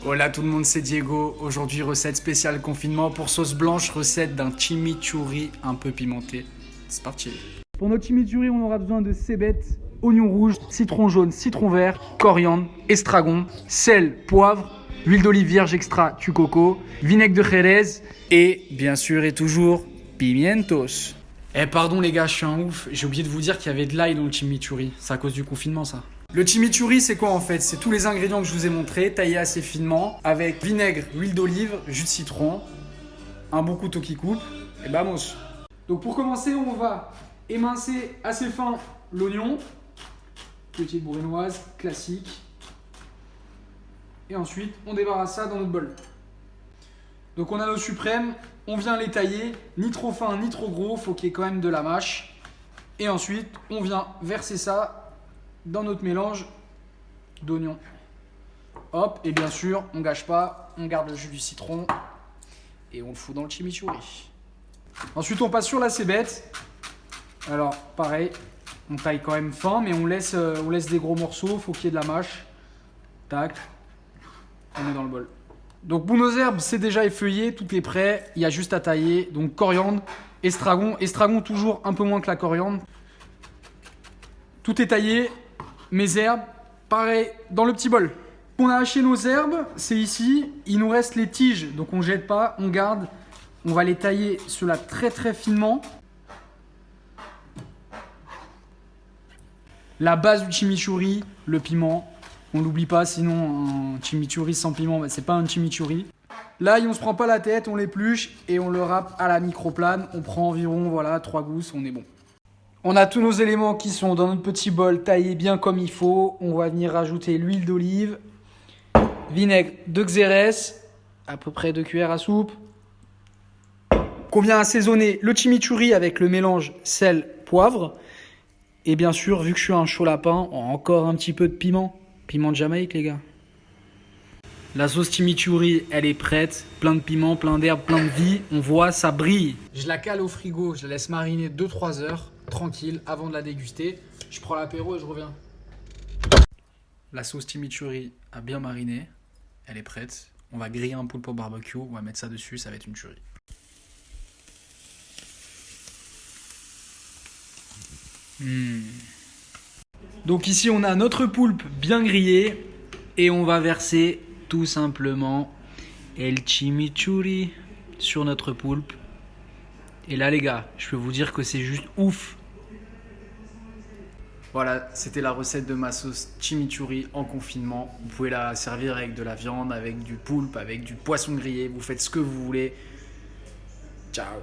Hola tout le monde, c'est Diego. Aujourd'hui, recette spéciale confinement pour sauce blanche, recette d'un chimichurri un peu pimenté. C'est parti. Pour notre chimichurri, on aura besoin de cébettes, oignons rouges, citron jaune, citron vert, coriandre, estragon, sel, poivre, huile d'olive vierge extra Tucoco, vinaigre de Jerez et bien sûr et toujours pimientos. Eh pardon les gars, je suis un ouf. J'ai oublié de vous dire qu'il y avait de l'ail dans le chimichurri. C'est à cause du confinement ça. Le chimichurri, c'est quoi en fait? C'est tous les ingrédients que je vous ai montrés, taillés assez finement, avec vinaigre, huile d'olive, jus de citron, un bon couteau qui coupe, et vamos. Donc pour commencer, on va émincer assez fin l'oignon, petite bourrinoise, classique. Et ensuite, on débarrasse ça dans notre bol. Donc on a nos suprêmes, on vient les tailler, ni trop fin, ni trop gros, faut qu'il y ait quand même de la mâche. Et ensuite, on vient verser ça dans notre mélange d'oignons. Hop, et bien sûr, on gâche pas, on garde le jus du citron et on le fout dans le chimichurri. Ensuite, on passe sur la cébette. Alors, pareil, on taille quand même fin, mais on laisse des gros morceaux, faut qu'il y ait de la mâche. Tac, on met dans le bol. Donc, pour nos herbes, c'est déjà effeuillé, tout est prêt, il y a juste à tailler. Donc, coriandre, estragon toujours un peu moins que la coriandre. Tout est taillé. Mes herbes, pareil, dans le petit bol. On a haché nos herbes, c'est ici. Il nous reste les tiges, donc on ne jette pas, on garde. On va les tailler cela très très finement. La base du chimichurri, le piment. On l'oublie pas, sinon un chimichurri sans piment, c'est pas un chimichurri. L'ail, on se prend pas la tête, on l'épluche et on le râpe à la microplane. On prend environ, voilà, 3 gousses, on est bon. On a tous nos éléments qui sont dans notre petit bol taillés bien comme il faut. On va venir rajouter l'huile d'olive, vinaigre de Xérès, à peu près 2 cuillères à soupe. On vient assaisonner le chimichurri avec le mélange sel, poivre. Et bien sûr, vu que je suis un chaud lapin, encore un petit peu de piment. Piment de Jamaïque les gars. La sauce chimichurri, elle est prête. Plein de piment, plein d'herbes, plein de vie. On voit, ça brille. Je la cale au frigo, je la laisse mariner 2-3 heures. Tranquille, avant de la déguster. Je prends l'apéro et je reviens. La sauce chimichurri a bien mariné. Elle est prête. On va griller un poulpe au barbecue. On va mettre ça dessus, ça va être une tuerie. Donc ici, on a notre poulpe bien grillé. Et on va verser tout simplement el chimichurri sur notre poulpe. Et là les gars, je peux vous dire que c'est juste ouf. Voilà, c'était la recette de ma sauce chimichurri en confinement. Vous pouvez la servir avec de la viande, avec du poulpe, avec du poisson grillé. Vous faites ce que vous voulez. Ciao.